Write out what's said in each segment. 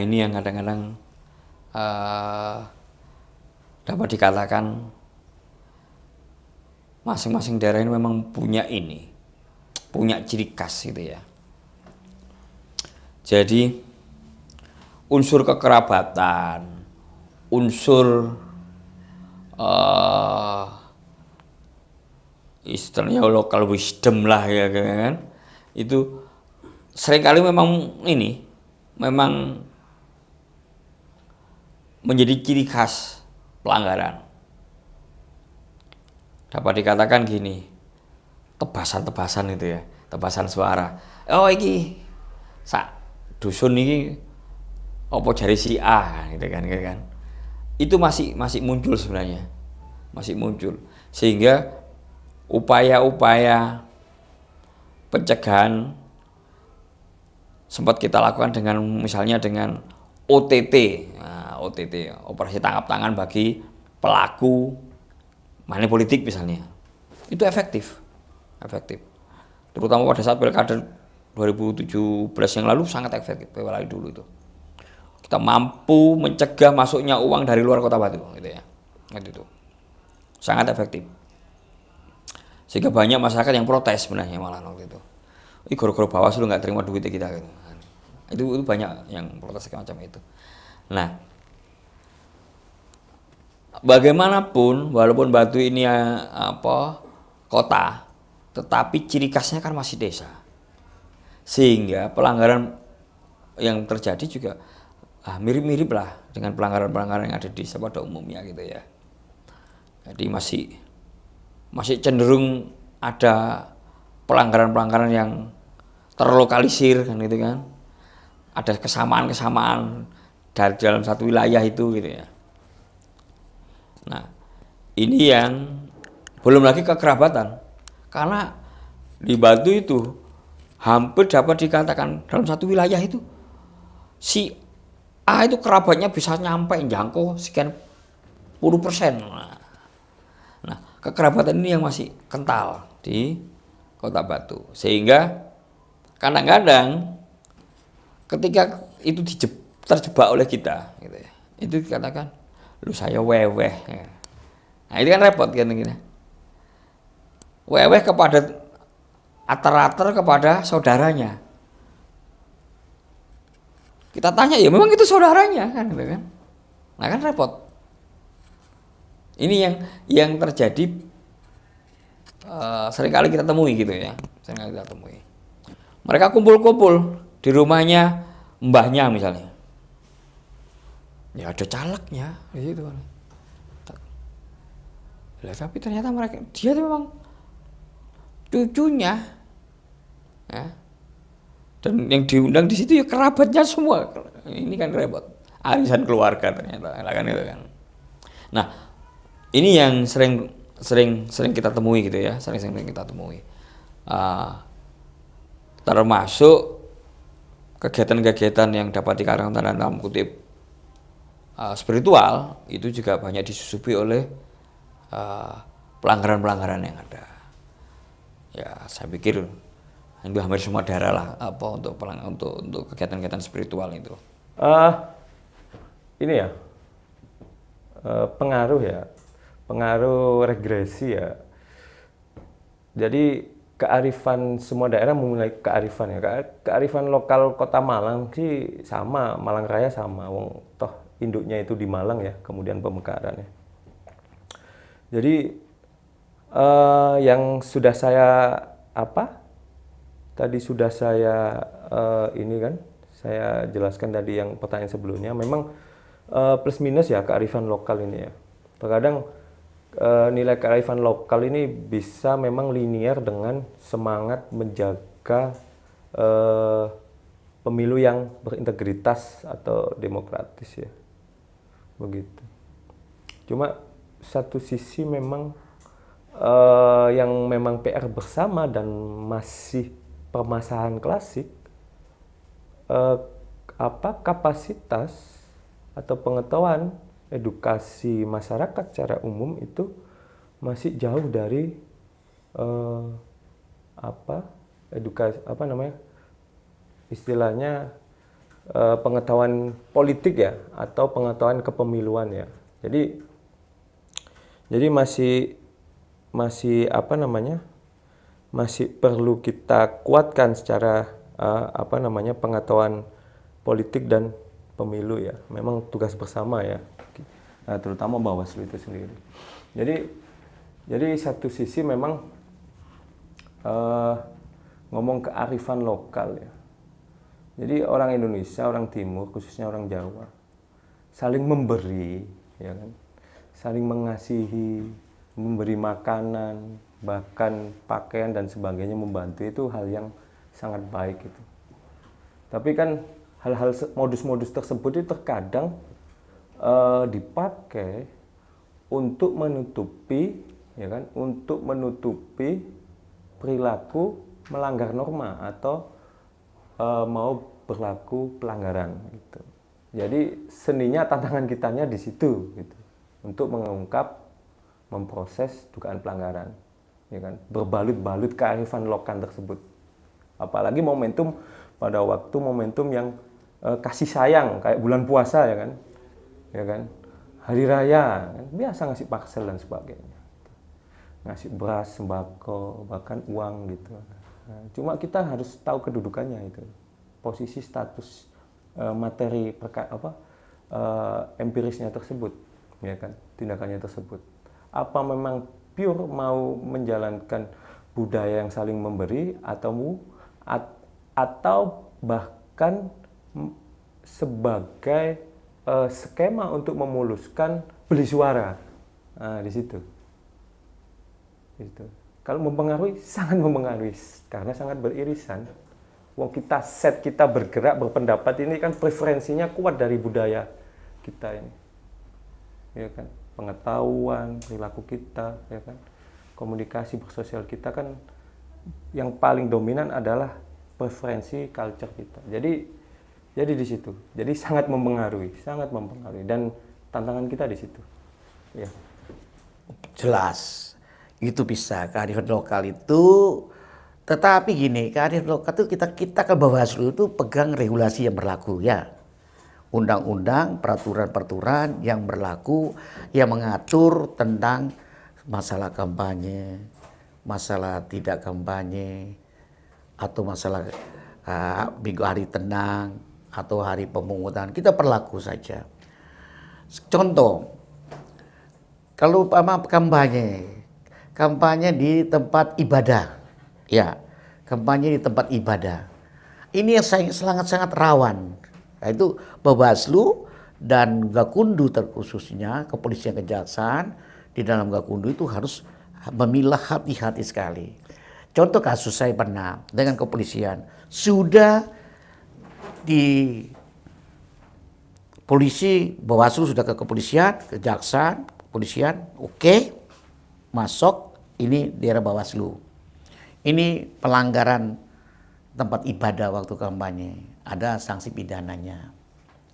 ini yang kadang-kadang dapat dikatakan masing-masing daerah ini memang punya ciri khas gitu ya. Jadi unsur kekerabatan, unsur istilahnya local wisdom lah ya kan, itu seringkali memang menjadi ciri khas pelanggaran. Dapat dikatakan gini, tebasan-tebasan itu ya, tebasan suara. Oh iki sak dusun ini apa jari si A gitu kan. Itu masih muncul sebenarnya. Masih muncul. Sehingga upaya-upaya pencegahan sempat kita lakukan misalnya dengan OTT. Nah, OTT, operasi tangkap tangan bagi pelaku money politik misalnya. Itu efektif. Terutama pada saat pilkada 2017 yang lalu sangat efektif, apalagi dulu itu. Kita mampu mencegah masuknya uang dari luar Kota Batu gitu ya. Gitu. Sangat efektif. Sehingga banyak masyarakat yang protes sebenarnya malah waktu itu. Ih, gara-gara Bawaslu nggak terima duit kita gitu. Itu banyak yang protes macam itu. Nah, bagaimanapun walaupun Batu ini kota, tetapi ciri khasnya kan masih desa. Sehingga pelanggaran yang terjadi juga mirip-mirip lah dengan pelanggaran-pelanggaran yang ada di desa pada umumnya gitu ya. Jadi masih cenderung ada pelanggaran-pelanggaran yang terlokalisir kan gitu kan. Ada kesamaan-kesamaan dari dalam satu wilayah itu gitu ya. Nah, ini yang belum lagi kekerabatan. Karena di Batu itu hampir dapat dikatakan dalam satu wilayah itu si A itu kerabatnya bisa nyampe jangkau sekian puluh persen. Nah, kekerabatan ini yang masih kental di Kota Batu. Sehingga kadang-kadang ketika itu terjebak oleh kita gitu ya, itu dikatakan lu saya weweh. Nah, itu kan repot kan gitu. Weweh kepada ater-ater kepada saudaranya. Kita tanya ya memang itu saudaranya kan gitu kan. Nah kan repot. Ini yang terjadi seringkali kita temui gitu ya. Mereka kumpul-kumpul di rumahnya mbahnya misalnya. Ya ada calegnya gitu kan. Tapi ternyata dia tuh memang cucunya ya. Dan yang diundang di situ ya kerabatnya semua. Ini kan repot. Arisan keluarga ternyata kan itu kan. Nah, ini yang sering kita temui gitu ya, sering kita temui. Termasuk kegiatan-kegiatan yang dapat dikatakan dalam kutip spiritual itu juga banyak disusupi oleh pelanggaran-pelanggaran yang ada. Ya, saya pikir hampir semua daerah lah untuk kegiatan-kegiatan spiritual itu. Ini ya pengaruh regresi ya. Jadi kearifan semua daerah memulai kearifan ya. Kearifan lokal Kota Malang sih sama, Malang Raya sama. Wong toh induknya itu di Malang ya, kemudian pemekaran ya. Jadi yang sudah saya tadi sudah saya ini kan saya jelaskan tadi yang pertanyaan sebelumnya, memang plus minus ya kearifan lokal ini ya. Terkadang nilai kearifan lokal ini bisa memang linier dengan semangat menjaga pemilu yang berintegritas atau demokratis ya, begitu. Cuma satu sisi memang yang memang PR bersama dan masih permasalahan klasik, kapasitas atau pengetahuan edukasi masyarakat secara umum itu masih jauh dari edukasi istilahnya pengetahuan politik ya, atau pengetahuan kepemiluan ya. Jadi masih apa namanya, masih perlu kita kuatkan secara apa namanya, pengetahuan politik dan pemilu ya. Memang tugas bersama ya, terutama Bawaslu itu sendiri. Jadi satu sisi memang ngomong kearifan lokal ya. Jadi orang Indonesia, orang Timur, khususnya orang Jawa, saling memberi, ya kan, saling mengasihi, memberi makanan, bahkan pakaian dan sebagainya, membantu, itu hal yang sangat baik itu. Tapi kan hal-hal modus-modus tersebut itu terkadang dipakai untuk menutupi, ya kan, untuk menutupi perilaku melanggar norma atau mau berlaku pelanggaran gitu. Jadi seninya, tantangan kitanya di situ gitu, untuk mengungkap, memproses dugaan pelanggaran, ya kan, berbalut-balut kearifan lokal tersebut. Apalagi momentum, pada waktu momentum yang kasih sayang kayak bulan puasa ya kan, hari raya kan, biasa ngasih parsel dan sebagainya, ngasih beras, sembako, bahkan uang gitu. Nah, cuma kita harus tahu kedudukannya itu, posisi status materi empirisnya tersebut, ya kan, tindakannya tersebut. Apa memang pure mau menjalankan budaya yang saling memberi, atau bahkan sebagai skema untuk memuluskan beli suara. Nah, di situ. Kalau mempengaruhi, sangat mempengaruhi, karena sangat beririsan. Wong kita kita bergerak, berpendapat, ini kan preferensinya kuat dari budaya kita ini, ya kan, pengetahuan, perilaku kita, ya kan, komunikasi bersosial kita kan yang paling dominan adalah preferensi culture kita. Jadi di situ, jadi sangat mempengaruhi, dan tantangan kita di situ, ya. Jelas. Itu bisa kearifan lokal itu, tetapi gini, kearifan lokal itu kita ke Bawaslu itu pegang regulasi yang berlaku ya, undang-undang, peraturan-peraturan yang berlaku yang mengatur tentang masalah kampanye, masalah tidak kampanye, atau masalah minggu hari tenang atau hari pemungutan, kita berlaku saja. Contoh, kalau kampanye di tempat ibadah, ya, kampanye di tempat ibadah, ini yang sangat-sangat rawan. Nah, itu Bawaslu dan Gakundu terkhususnya, kepolisian, kejaksaan di dalam Gakundu itu harus memilah hati-hati sekali. Contoh kasus saya pernah dengan kepolisian, sudah di polisi, Bawaslu sudah ke kepolisian, kejaksaan, kepolisian, oke. Masuk, ini daerah Bawaslu. Ini pelanggaran tempat ibadah waktu kampanye. Ada sanksi pidananya.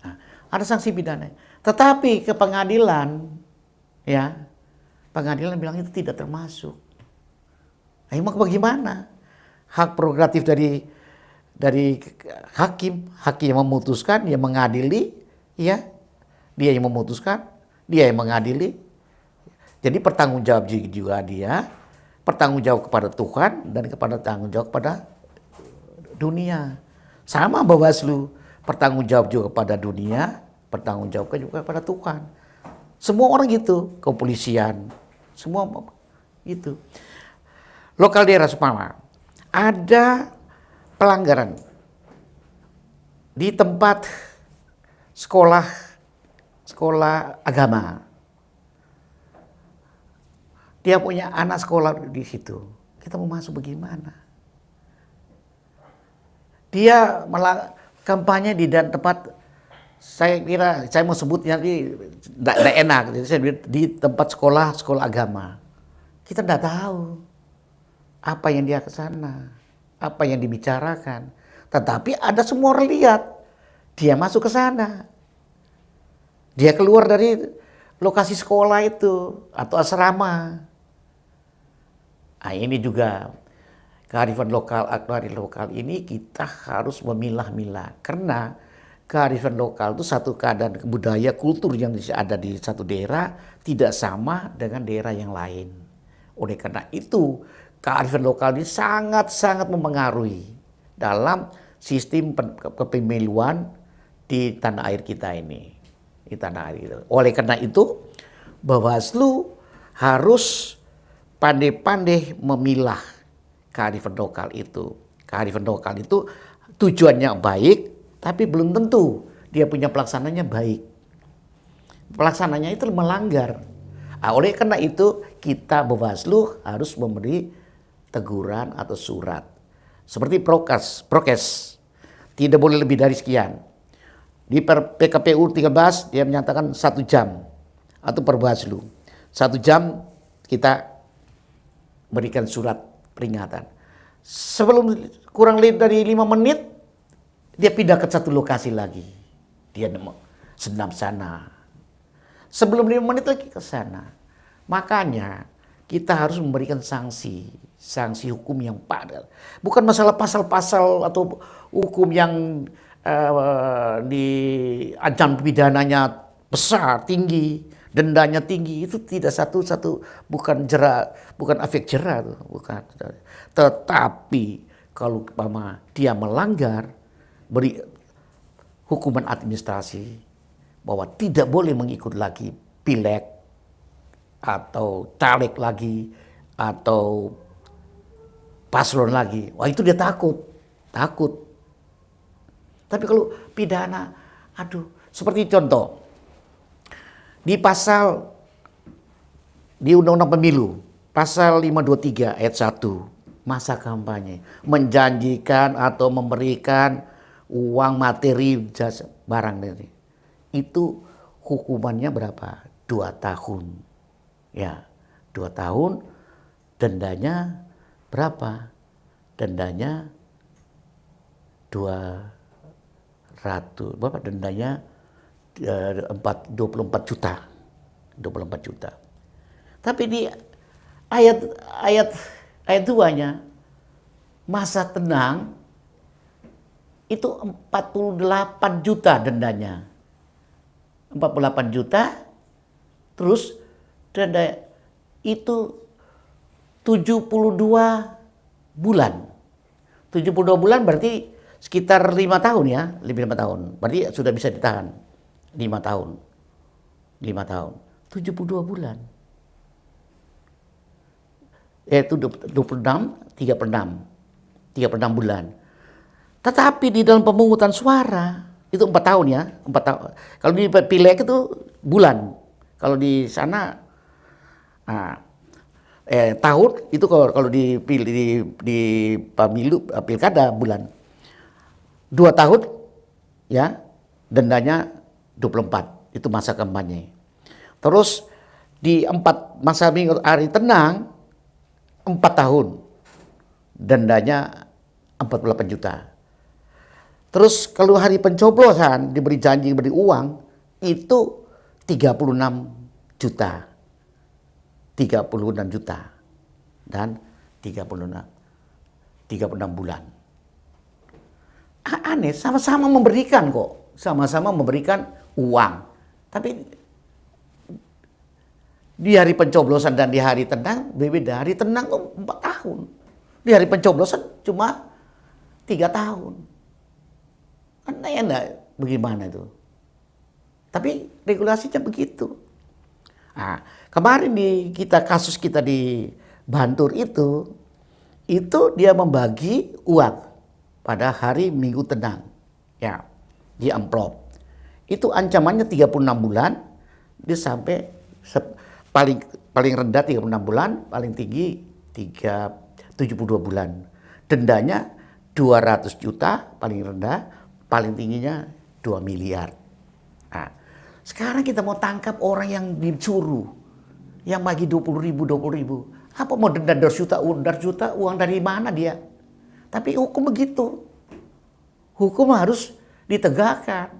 Nah, ada sanksi pidana. Tetapi ke pengadilan, ya, pengadilan bilang itu tidak termasuk. Nah, emang bagaimana? Hak prerogatif dari hakim yang memutuskan, yang mengadili, ya, dia yang memutuskan, dia yang mengadili. Jadi bertanggung jawab juga dia, bertanggung jawab kepada Tuhan dan tanggung jawab kepada dunia. Sama Bawaslu, bertanggung jawab juga kepada dunia, bertanggung jawab juga kepada Tuhan. Semua orang gitu, kepolisian, semua gitu. Lokal daerah Supama, ada pelanggaran di tempat sekolah agama. Dia punya anak sekolah di situ. Kita mau masuk bagaimana? Dia malah kampanye di tempat, saya kira saya mau sebutnya tidak enak. Jadi saya di tempat sekolah agama. Kita tidak tahu apa yang dia ke sana, apa yang dibicarakan. Tetapi ada semua orang lihat dia masuk ke sana. Dia keluar dari lokasi sekolah itu atau asrama. Nah, ini juga kearifan lokal ini kita harus memilah-milah, karena kearifan lokal itu satu keadaan budaya kultur yang ada di satu daerah tidak sama dengan daerah yang lain. Oleh karena itu kearifan lokal ini sangat-sangat mempengaruhi dalam sistem kepemiluan di tanah air kita ini. Di tanah air itu. Oleh karena itu Bawaslu harus pandai-pandai memilah kearifan lokal itu. Kearifan lokal itu tujuannya baik, tapi belum tentu dia punya pelaksananya baik. Pelaksananya itu melanggar. Nah, oleh karena itu kita Bawaslu harus memberi teguran atau surat. Seperti prokes. Tidak boleh lebih dari sekian. Di PKPU 13 dia menyatakan 1 jam atau per Bawaslu. 1 jam kita berikan surat peringatan. Sebelum kurang lebih dari 5 menit dia pindah ke satu lokasi lagi. Dia senam sana. Sebelum 5 menit lagi ke sana. Makanya kita harus memberikan sanksi hukum yang padat. Bukan masalah pasal-pasal atau hukum yang diancam pidananya besar, tinggi, dendanya tinggi. Itu tidak satu bukan efek jera, bukan. Tetapi kalau dia melanggar, beri hukuman administrasi bahwa tidak boleh mengikut lagi pileg atau caleg lagi atau paslon lagi. Wah, itu dia takut. Tapi kalau pidana, seperti contoh di Undang-Undang Pemilu pasal 523 ayat 1 masa kampanye menjanjikan atau memberikan uang, materi, jasa, barang dari itu hukumannya berapa? 2 tahun. Ya, 2 tahun. Dendanya berapa? Dendanya 200. Berapa dendanya? 24 juta. 24 juta. Tapi di ayat 2-nya masa tenang itu 48 juta dendanya. 48 juta, terus denda itu 72 bulan. 72 bulan berarti sekitar 5 tahun ya, 5 tahun. Berarti sudah bisa ditahan 5 tahun. 5 tahun. 72 bulan. Itu 26, 36 bulan. Tetapi di dalam pemungutan suara itu 4 tahun ya, 4 tahun. Kalau di pileg itu bulan. Kalau di sana tahun itu kalau di pemilu pilkada bulan. 2 tahun ya, dendanya 24. Itu masa kampanye. Terus di 4 masa hari tenang 4 tahun. Dendanya 48 juta. Terus kalau hari pencoblosan diberi janji, diberi uang, itu 36 juta. 36 juta. Dan 36 bulan. Aneh, sama-sama memberikan kok. Sama-sama memberikan uang. Tapi di hari pencoblosan dan di hari tenang berbeda. Hari tenang 4 tahun. Di hari pencoblosan cuma 3 tahun. Aneh enggak bagaimana itu? Tapi regulasinya begitu. Nah, kemarin kasus kita di Bantul itu dia membagi uang pada hari Minggu tenang. Ya, di amplop. Itu ancamannya 36 bulan, dia sampai paling rendah 36 bulan, paling tinggi 72 bulan. Dendanya 200 juta paling rendah, paling tingginya 2 miliar. Nah, sekarang kita mau tangkap orang yang disuruh, yang bagi 20 ribu. Apa mau denda 200 juta, uang dari mana dia? Tapi hukum begitu. Hukum harus ditegakkan.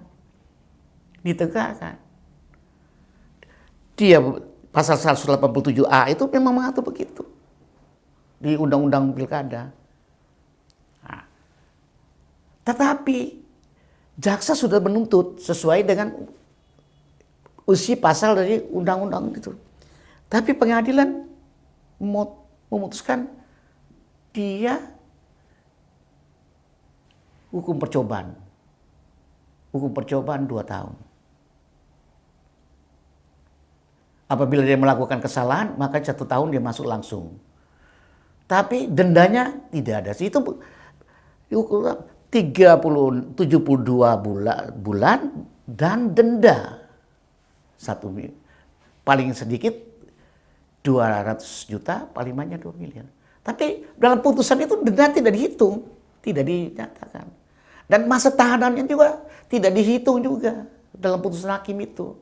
Dia pasal 187A itu memang mengatur begitu. Di Undang-Undang Pilkada. Nah, tetapi jaksa sudah menuntut sesuai dengan usia pasal dari undang-undang itu. Tapi pengadilan memutuskan dia hukum percobaan. Hukum percobaan 2 tahun. Apabila dia melakukan kesalahan, maka 1 tahun dia masuk langsung. Tapi dendanya tidak ada. Itu 72 bulan dan denda paling sedikit 200 juta, paling banyak 2 miliar. Tapi dalam putusan itu denda tidak dihitung, tidak dinyatakan. Dan masa tahanannya juga tidak dihitung juga dalam putusan hakim itu.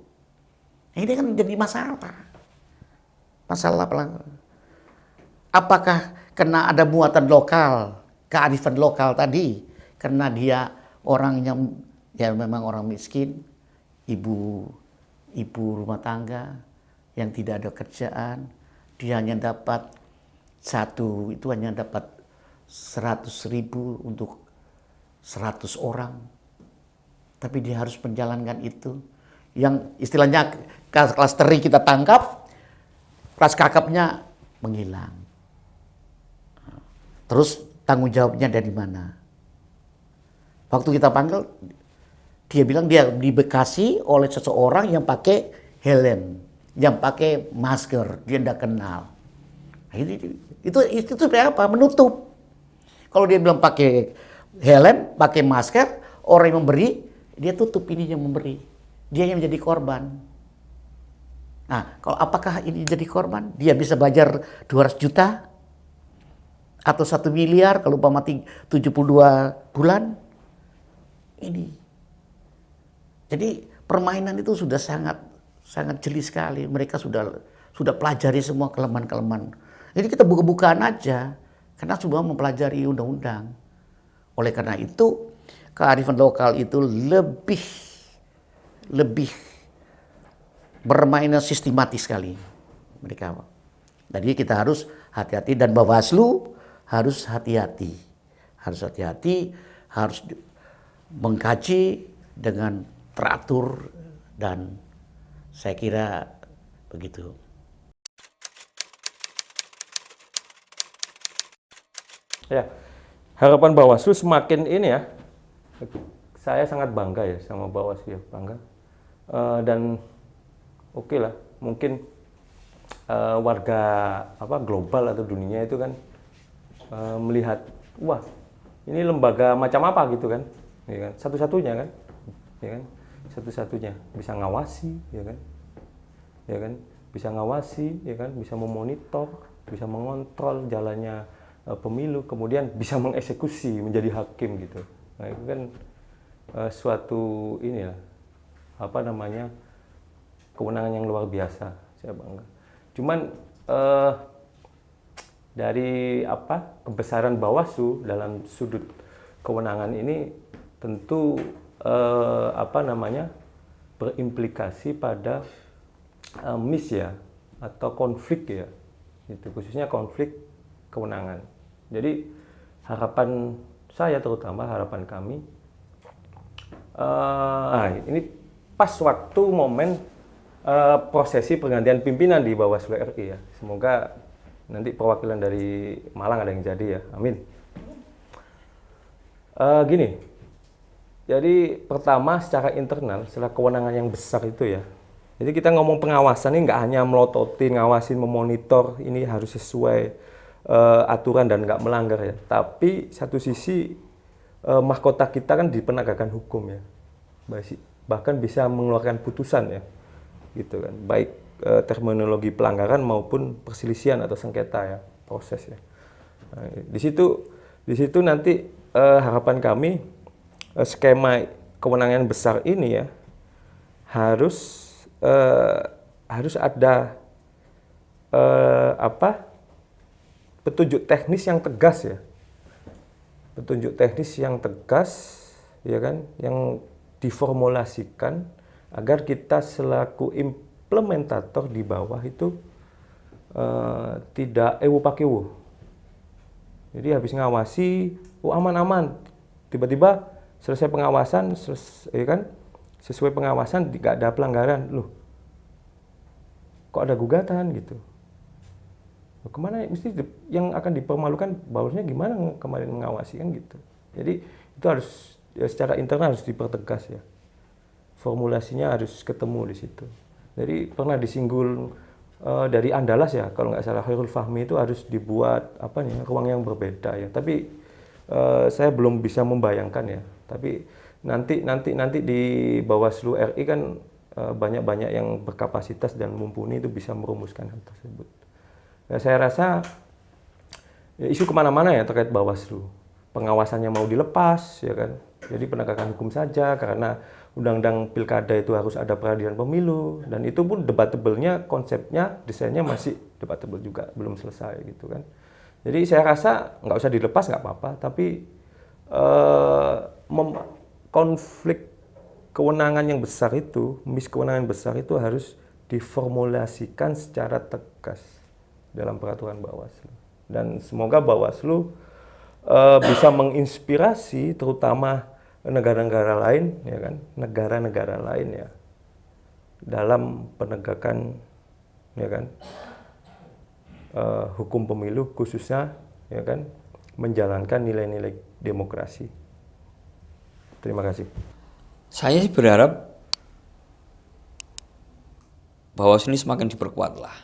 Ini kan menjadi masalah. Masalah pelanggaran. Apakah kena ada muatan lokal, kearifan lokal tadi, karena dia orang yang ya memang orang miskin, ibu rumah tangga yang tidak ada kerjaan, dia hanya dapat hanya dapat 100.000 untuk 100 orang. Tapi dia harus menjalankan itu. Yang istilahnya kelas teri kita tangkap, kelas kakapnya menghilang. Terus tanggung jawabnya dari mana? Waktu kita panggil, dia bilang dia dibekasi oleh seseorang yang pakai helm, yang pakai masker, dia tidak kenal. Itu apa? Menutup. Kalau dia bilang pakai helm, pakai masker, orang yang memberi, dia tutup ini yang memberi. Dia yang menjadi korban. Nah, kalau apakah ini jadi korban? Dia bisa bayar 200 juta? Atau 1 miliar kalau umpama 72 bulan? Ini. Jadi permainan itu sudah sangat jeli sekali. Mereka sudah pelajari semua kelemahan-kelemahan. Jadi kita buka-bukaan aja. Karena semua mempelajari undang-undang. Oleh karena itu, kearifan lokal itu lebih bermainnya sistematis sekali mereka. Jadi kita harus hati-hati dan Bawaslu harus hati-hati. Harus mengkaji dengan teratur dan saya kira begitu. Ya, harapan Bawaslu semakin ini ya. Saya sangat bangga ya sama Bawaslu ya, bangga. Dan oke lah, mungkin warga global atau dunia itu kan melihat, wah ini lembaga macam apa gitu kan, ya kan? Satu-satunya kan, ya kan, satu-satunya bisa ngawasi, ya kan, bisa ngawasi, ya kan, bisa memonitor, bisa mengontrol jalannya pemilu, kemudian bisa mengeksekusi menjadi hakim gitu. Nah itu kan suatu inilah kewenangan yang luar biasa, saya bangga. Cuman dari kebesaran Bawaslu dalam sudut kewenangan ini tentu berimplikasi pada atau konflik ya, itu khususnya konflik kewenangan. Jadi harapan saya, terutama harapan kami, ini pas waktu momen prosesi pergantian pimpinan di Bawaslu RI ya. Semoga nanti perwakilan dari Malang ada yang jadi ya. Amin. Gini, jadi pertama secara internal, setelah kewenangan yang besar itu ya. Jadi kita ngomong pengawasan ini nggak hanya melototin, ngawasin, memonitor, ini harus sesuai aturan dan nggak melanggar ya. Tapi satu sisi mahkota kita kan di penegakan hukum ya. Bahkan bisa mengeluarkan putusan ya, gitu kan, baik terminologi pelanggaran maupun perselisihan atau sengketa ya, proses ya. Nah, di situ nanti harapan kami skema kewenangan besar ini ya harus ada petunjuk teknis yang tegas ya, ya kan, yang diformulasikan agar kita selaku implementator di bawah itu tidak ewu pakewu. Jadi habis ngawasi, aman-aman, tiba-tiba selesai pengawasan, ya kan, sesuai pengawasan tidak ada pelanggaran, loh kok ada gugatan gitu. Loh, kemana mesti yang akan dipermalukan Bawaslu gimana kemarin mengawasi kan gitu. Jadi itu harus ya, secara internal harus dipertegas ya. Formulasinya harus ketemu di situ. Jadi pernah disinggung dari Andalas ya, kalau nggak salah Khairul Fahmi itu harus dibuat apa nih ruang yang berbeda ya. Tapi saya belum bisa membayangkan ya. Tapi nanti di Bawaslu RI kan banyak yang berkapasitas dan mumpuni itu bisa merumuskan hal tersebut. Ya, saya rasa ya, isu kemana-mana ya terkait Bawaslu. Pengawasannya mau dilepas ya kan. Jadi penegakan hukum saja karena Undang-Undang Pilkada itu harus ada peradilan pemilu dan itu pun debatable-nya, konsepnya, desainnya masih debatable juga, belum selesai gitu kan. Jadi saya rasa nggak usah dilepas nggak apa-apa, tapi konflik kewenangan yang besar itu, kewenangan besar itu harus diformulasikan secara tegas dalam peraturan Bawaslu. Dan semoga Bawaslu bisa menginspirasi terutama negara-negara lain ya kan, negara-negara lain ya dalam penegakan ya kan hukum pemilu khususnya ya kan menjalankan nilai-nilai demokrasi. Terima kasih. Saya sih berharap Bawaslu ini semakin diperkuat lah.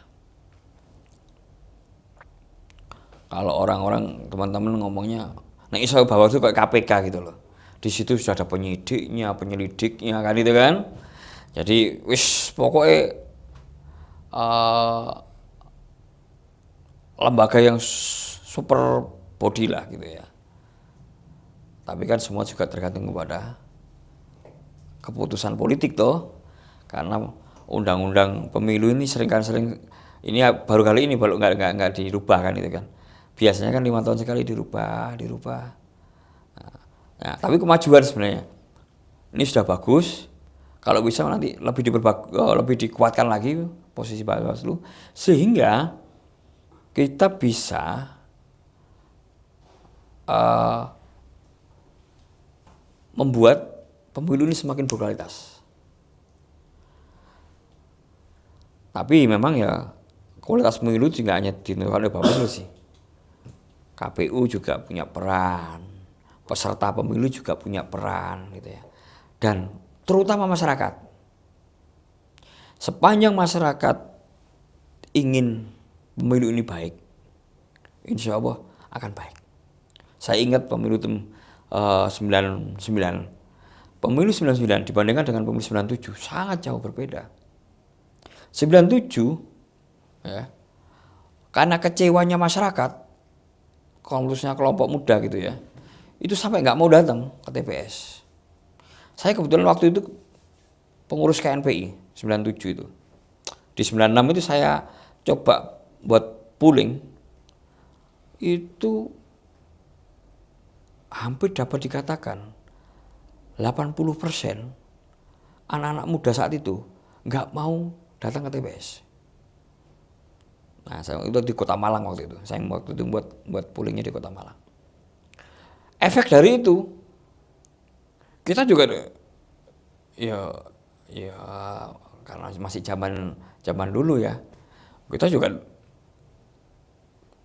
Kalau orang-orang teman-teman ngomongnya, nah iso Bawaslu kayak KPK gitu loh. Di situ sudah ada penyidiknya, penyelidiknya kan itu kan. Jadi wis pokoknya lembaga yang super body lah gitu ya. Tapi kan semua juga tergantung kepada keputusan politik toh. Karena undang-undang pemilu ini sering ini baru kali ini baru nggak dirubah kan itu kan. Biasanya kan 5 tahun sekali dirubah. Nah, tapi kemajuan sebenarnya ini sudah bagus. Kalau bisa nanti lebih dikuatkan lagi posisi Bawaslu sehingga kita bisa membuat pemilu ini semakin berkualitas. Tapi memang ya kualitas pemilu juga hanya ditentukan oleh Bawaslu sih. KPU juga punya peran, peserta pemilu juga punya peran gitu ya. Dan terutama masyarakat. Sepanjang masyarakat ingin pemilu ini baik, insya Allah akan baik. Saya ingat pemilu 99. Pemilu 99 dibandingkan dengan pemilu 97 sangat jauh berbeda. 97 ya, karena kecewanya masyarakat, khususnya kelompok muda gitu ya, itu sampai nggak mau datang ke TPS. Saya kebetulan waktu itu pengurus KNPI 97 itu. Di 96 itu saya coba buat polling, itu hampir dapat dikatakan 80% anak-anak muda saat itu nggak mau datang ke TPS. Nah, saya itu di Kota Malang waktu itu. Saya waktu itu buat pollingnya di Kota Malang. Efek dari itu kita juga ya karena masih zaman dulu ya. Kita juga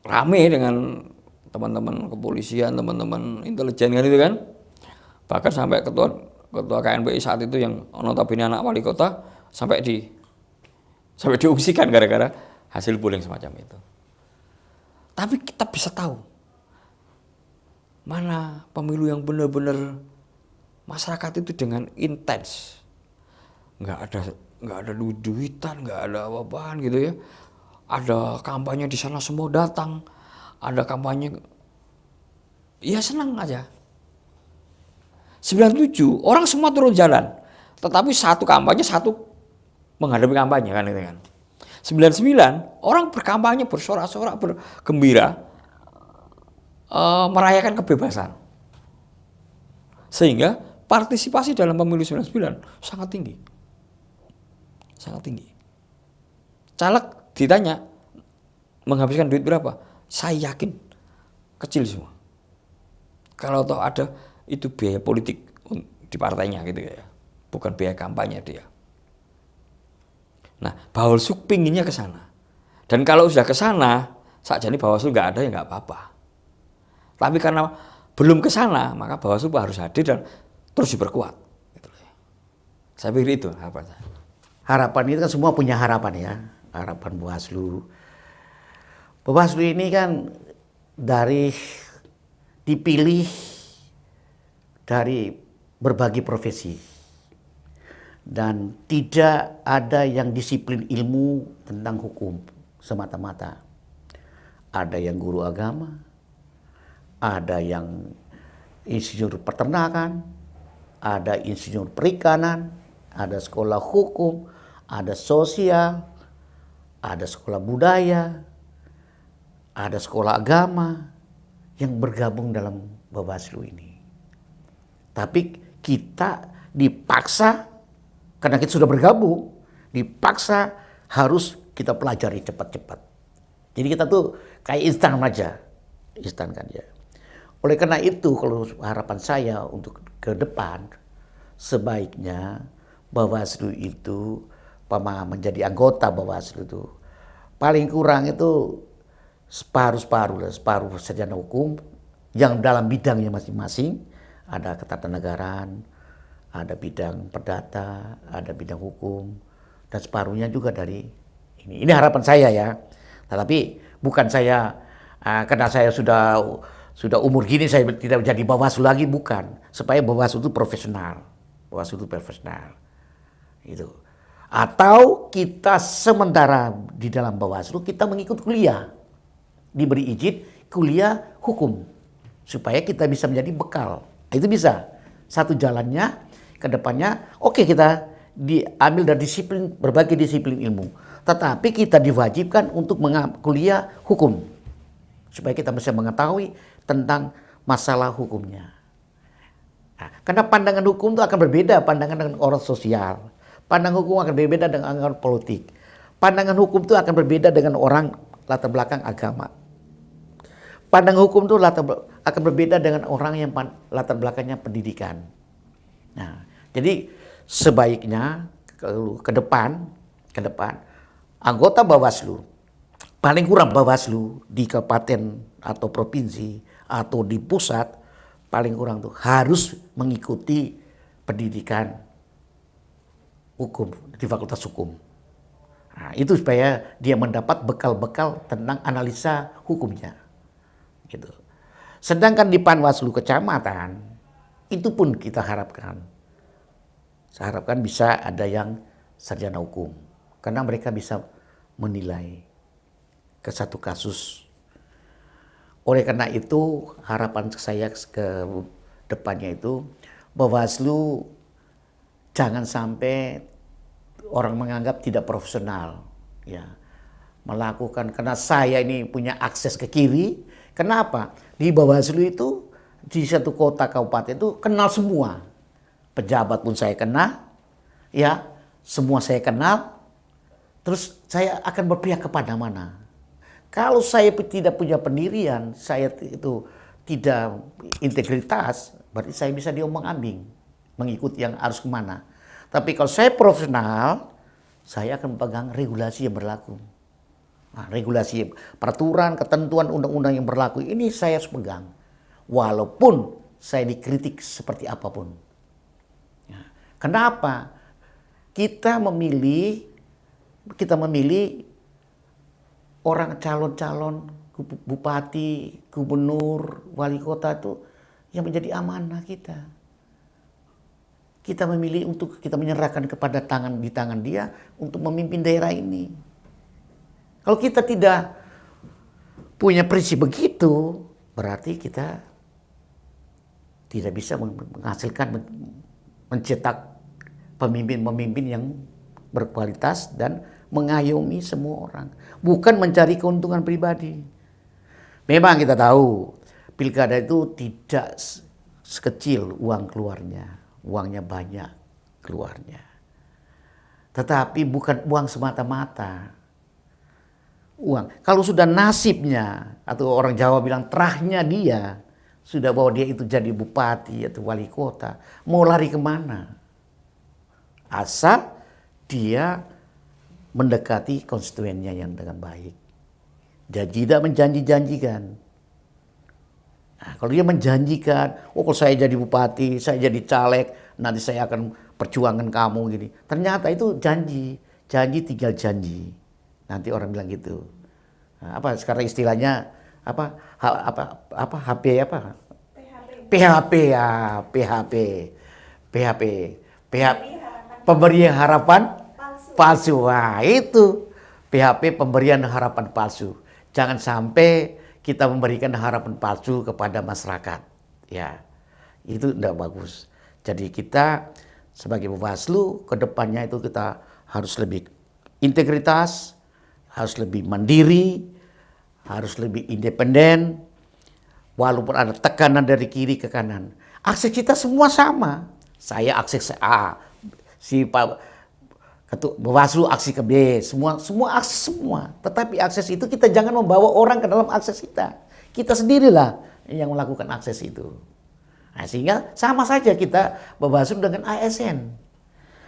rame dengan teman-teman kepolisian, teman-teman intelijen kan itu kan. Bahkan sampai ketua KNPI saat itu yang notabene anak wali kota sampai diungsikan gara-gara hasil polling semacam itu. Tapi kita bisa tahu mana pemilu yang benar-benar masyarakat itu dengan intens, nggak ada duitan, nggak ada apa-apaan gitu ya. Ada kampanye di sana semua datang, ada kampanye, ya senang aja. 97 orang semua turun jalan, tetapi satu kampanye satu menghadapi kampanye kan itu kan. 99 orang berkampanye bersorak-sorak bergembira merayakan kebebasan. Sehingga partisipasi dalam pemilu 99 sangat tinggi. Sangat tinggi. Caleg ditanya menghabiskan duit berapa? Saya yakin kecil semua. Kalau toh ada itu biaya politik di partainya gitu ya. Bukan biaya kampanye dia. Nah, Bawaslu pinginnya ke sana. Dan kalau sudah ke sana, sakjane Bawaslu nggak ada ya nggak apa-apa. Tapi karena belum ke sana, maka Bawaslu harus hadir dan terus diperkuat. Gitu. Saya pikir itu harapan saya. Harapan itu kan semua punya harapan ya. Harapan Bawaslu. Bawaslu ini kan dari dipilih dari berbagai profesi. Dan tidak ada yang disiplin ilmu tentang hukum semata-mata. Ada yang guru agama, ada yang insinyur peternakan, ada insinyur perikanan, ada sekolah hukum, ada sosial, ada sekolah budaya, ada sekolah agama yang bergabung dalam Bawaslu ini. Tapi kita dipaksa, karena kita sudah bergabung, dipaksa harus kita pelajari cepat-cepat. Jadi kita tuh kayak instan aja, instan kan ya. Oleh karena itu, kalau harapan saya untuk ke depan, sebaiknya Bawaslu itu, menjadi anggota Bawaslu itu, paling kurang itu separuh sarjana hukum yang dalam bidangnya masing-masing. Ada ketatanegaraan, ada bidang perdata, ada bidang hukum, dan separuhnya juga dari ini. Ini harapan saya ya. Tetapi bukan saya karena saya sudah umur gini saya tidak jadi Bawaslu lagi, bukan. Supaya Bawaslu itu profesional. Bawaslu itu profesional. Itu. Atau kita sementara di dalam Bawaslu kita mengikut kuliah. Diberi izin kuliah hukum supaya kita bisa menjadi bekal. Itu bisa. Satu jalannya ke depannya, oke, kita diambil dari berbagai disiplin ilmu. Tetapi kita diwajibkan untuk kuliah hukum. Supaya kita bisa mengetahui tentang masalah hukumnya. Nah, karena pandangan hukum itu akan berbeda pandangan dengan orang sosial. Pandangan hukum akan berbeda dengan orang politik. Pandangan hukum itu akan berbeda dengan orang latar belakang agama. Pandangan hukum itu akan berbeda dengan orang yang latar belakangnya pendidikan. Nah, jadi sebaiknya ke depan anggota Bawaslu, paling kurang Bawaslu di kabupaten atau provinsi atau di pusat, paling kurang tuh harus mengikuti pendidikan hukum di Fakultas Hukum. Nah, itu supaya dia mendapat bekal-bekal tentang analisa hukumnya. Gitu. Sedangkan di Panwaslu kecamatan, itu pun kita harapkan. Saya harapkan bisa ada yang sarjana hukum. Karena mereka bisa menilai ke satu kasus. Oleh karena itu, harapan saya ke depannya itu, Bawaslu jangan sampai orang menganggap tidak profesional. Ya, melakukan, karena saya ini punya akses ke kiri. Kenapa? Di Bawaslu itu, di satu kota kabupaten itu kenal semua. Pejabat pun saya kenal, ya, semua saya kenal. Terus saya akan berpihak kepada mana? Kalau saya tidak punya pendirian, saya itu tidak integritas, berarti saya bisa diomong-ambing, mengikuti yang harus kemana. Tapi kalau saya profesional, saya akan pegang regulasi yang berlaku. Nah, regulasi, peraturan, ketentuan undang-undang yang berlaku ini saya harus pegang. Walaupun saya dikritik seperti apapun. Ya. Kenapa? Kita memilih orang calon-calon bupati, gubernur, wali kota itu yang menjadi amanah kita. Kita memilih untuk kita menyerahkan kepada di tangan dia untuk memimpin daerah ini. Kalau kita tidak punya prinsip begitu, berarti kita tidak bisa menghasilkan, mencetak pemimpin-pemimpin yang berkualitas dan mengayomi semua orang. Bukan mencari keuntungan pribadi. Memang kita tahu, pilkada itu tidak sekecil uang keluarnya. Uangnya banyak keluarnya. Tetapi bukan uang semata-mata. Uang. Kalau sudah nasibnya, atau orang Jawa bilang terahnya dia, sudah bahwa dia itu jadi bupati atau wali kota, mau lari kemana? Asal dia mendekati konstituennya yang dengan baik. Dan tidak menjanji-janjikan. Nah, kalau dia menjanjikan, oh kalau saya jadi bupati, saya jadi caleg, nanti saya akan perjuangan kamu gini. Ternyata itu janji tinggal janji. Nanti orang bilang gitu. Nah, apa sekarang istilahnya apa HP apa? PHP ya, PHP. Pemberian harapan palsu. Wah, itu PHP pemberian harapan palsu. Jangan sampai kita memberikan harapan palsu kepada masyarakat. Ya, itu tidak bagus. Jadi kita sebagai Bawaslu ke depannya itu kita harus lebih integritas, harus lebih mandiri, harus lebih independen. Walaupun ada tekanan dari kiri ke kanan. Akses kita semua sama. Saya akses A, si Pak Ketua Bawaslu akses ke B, semua akses semua. Tetapi akses itu kita jangan membawa orang ke dalam akses kita. Kita sendirilah yang melakukan akses itu. Nah, sehingga sama saja kita Bawaslu dengan ASN.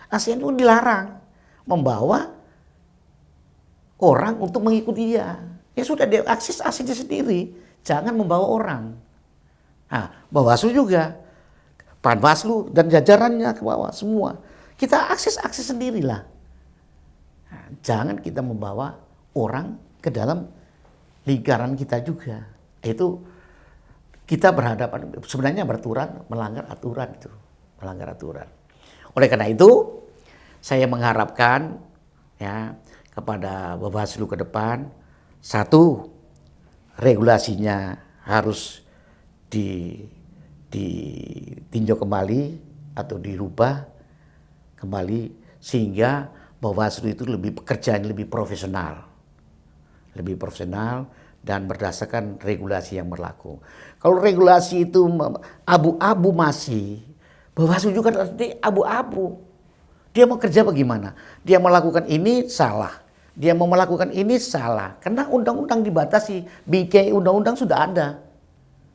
ASN itu dilarang membawa orang untuk mengikuti dia. Ya sudah dia akses aksesnya sendiri, jangan membawa orang. Nah, Bawaslu juga, Panwaslu dan jajarannya ke bawah semua. Kita akses sendirilah. Nah, jangan kita membawa orang ke dalam lingkaran kita juga. Itu kita berhadapan sebenarnya melanggar aturan itu, melanggar aturan. Oleh karena itu, saya mengharapkan ya kepada Bawaslu ke depan, satu, regulasinya harus ditinjau kembali atau dirubah kembali sehingga Bawaslu itu lebih pekerjaan lebih profesional dan berdasarkan regulasi yang berlaku. Kalau regulasi itu abu-abu masih, Bawaslu juga nanti abu-abu. Dia mau kerja bagaimana? Dia melakukan ini salah. Dia mau melakukan ini salah. Karena undang-undang dibatasi. BK undang-undang sudah ada.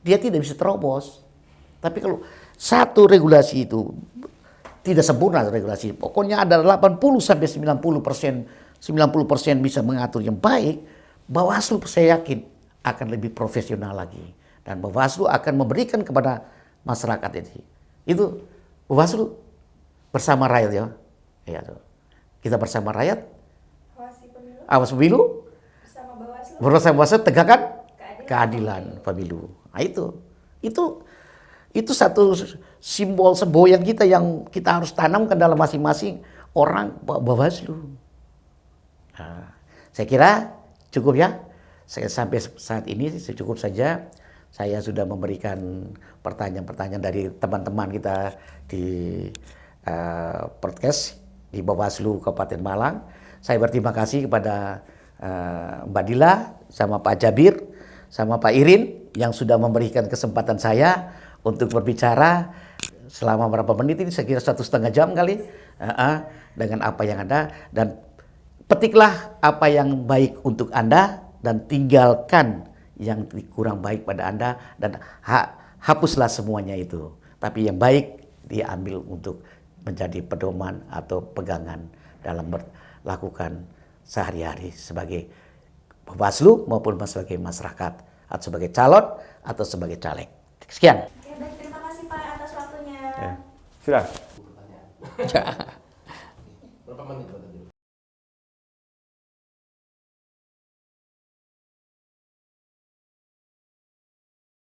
Dia tidak bisa terobos. Tapi kalau satu regulasi itu tidak sempurna regulasi. Pokoknya ada 80-90% bisa mengatur yang baik. Bawaslu saya yakin akan lebih profesional lagi. Dan Bawaslu akan memberikan kepada masyarakat ini. Itu Bawaslu bersama rakyat ya. Ya, kita bersama rakyat, awas pemilu, bersama Bawaslu tegakkan keadilan pemilu. Nah, itu satu simbol semboyan kita yang kita harus tanamkan dalam masing-masing orang Bawaslu. Nah, saya kira cukup ya. Sampai saat ini cukup saja. Saya sudah memberikan pertanyaan-pertanyaan dari teman-teman kita di podcast di Bawaslu Kabupaten Malang. Saya berterima kasih kepada Mbak Dila, sama Pak Jabir, sama Pak Irin yang sudah memberikan kesempatan saya untuk berbicara selama berapa menit ini, saya kira 1,5 jam kali, dengan apa yang ada. Dan petiklah apa yang baik untuk Anda dan tinggalkan yang kurang baik pada Anda dan hapuslah semuanya itu. Tapi yang baik diambil untuk menjadi pedoman atau pegangan dalam melakukan sehari-hari sebagai Bawaslu maupun sebagai masyarakat atau sebagai calon atau sebagai caleg. Sekian. Oke, baik, terima kasih Pak atas waktunya. Ya. Silakan. Berapa menit?